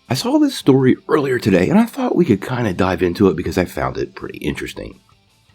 I saw this story earlier today and I thought we could kind of dive into it because I found it pretty interesting.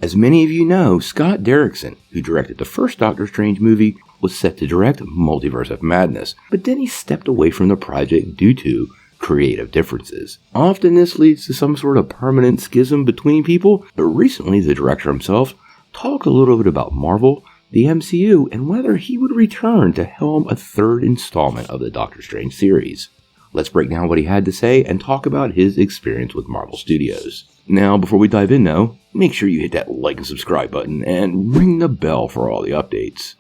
As many of you know, Scott Derrickson, who directed the first Doctor Strange movie, was set to direct Multiverse of Madness, but then he stepped away from the project due to creative differences. Often this leads to some sort of permanent schism between people, but recently the director himself talked a little bit about Marvel, the MCU, and whether he would return to helm a third installment of the Doctor Strange series. Let's break down what he had to say and talk about his experience with Marvel Studios. Now, before we dive in though, make sure you hit that like and subscribe button and ring the bell for all the updates.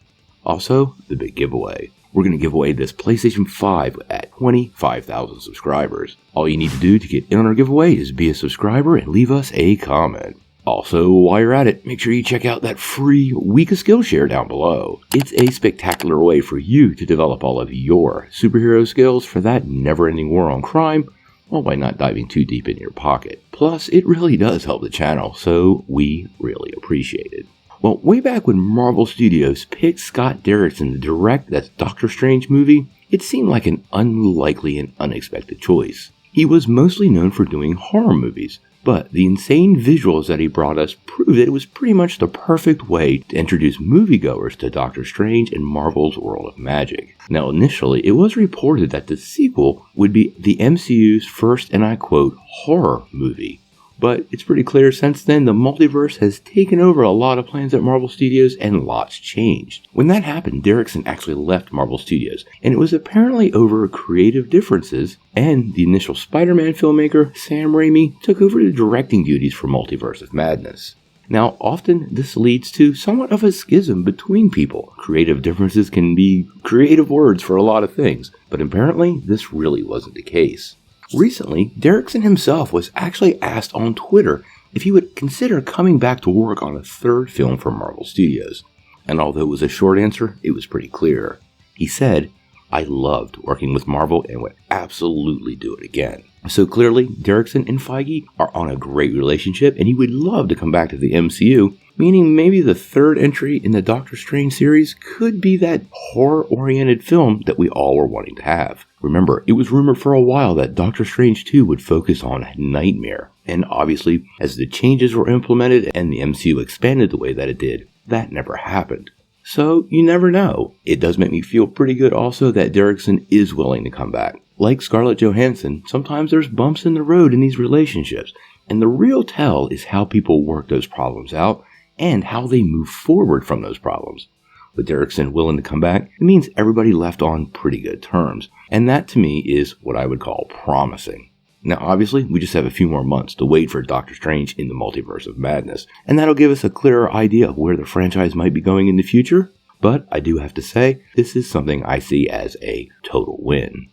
Also, the big giveaway. We're going to give away this PlayStation 5 at 25,000 subscribers. All you need to do to get in on our giveaway is be a subscriber and leave us a comment. Also, while you're at it, make sure you check out that free Week of Skillshare down below. It's a spectacular way for you to develop all of your superhero skills for that never-ending war on crime, all by not diving too deep in your pocket. Plus, it really does help the channel, so we really appreciate it. Well, way back when Marvel Studios picked Scott Derrickson to direct that Doctor Strange movie, it seemed like an unlikely and unexpected choice. He was mostly known for doing horror movies, but the insane visuals that he brought us proved that it was pretty much the perfect way to introduce moviegoers to Doctor Strange and Marvel's world of magic. Now initially, it was reported that the sequel would be the MCU's first, and I quote, horror movie. But it's pretty clear since then the multiverse has taken over a lot of plans at Marvel Studios and lots changed. When that happened, Derrickson actually left Marvel Studios, and it was apparently over creative differences, and the initial Spider-Man filmmaker, Sam Raimi, took over the directing duties for Multiverse of Madness. Now, often this leads to somewhat of a schism between people. Creative differences can be creative words for a lot of things, but apparently this really wasn't the case. Recently, Derrickson himself was actually asked on Twitter if he would consider coming back to work on a third film for Marvel Studios. And although it was a short answer, it was pretty clear. He said, "I loved working with Marvel and would absolutely do it again." So clearly, Derrickson and Feige are on a great relationship and he would love to come back to the MCU, meaning maybe the third entry in the Doctor Strange series could be that horror-oriented film that we all were wanting to have. Remember, it was rumored for a while that Doctor Strange 2 would focus on Nightmare, and obviously, as the changes were implemented and the MCU expanded the way that it did, that never happened. So, you never know. It does make me feel pretty good also that Derrickson is willing to come back. Like Scarlett Johansson, sometimes there's bumps in the road in these relationships, and the real tell is how people work those problems out and how they move forward from those problems. With Derrickson willing to come back, it means everybody left on pretty good terms, and that to me is what I would call promising. Now obviously, we just have a few more months to wait for Doctor Strange in the Multiverse of Madness, and that'll give us a clearer idea of where the franchise might be going in the future, but I do have to say, this is something I see as a total win.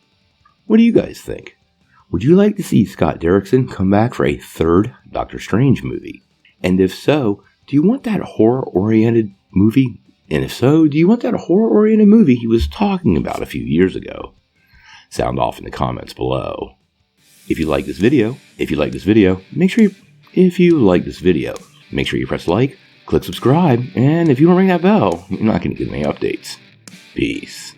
What do you guys think? Would you like to see Scott Derrickson come back for a third Doctor Strange movie? And if so, do you want that horror-oriented movie? And if so, do you want that horror-oriented movie he was talking about a few years ago? Sound off in the comments below. If you like this video, make sure you press like, click subscribe, and if you don't ring that bell, you're not going to get any updates. Peace.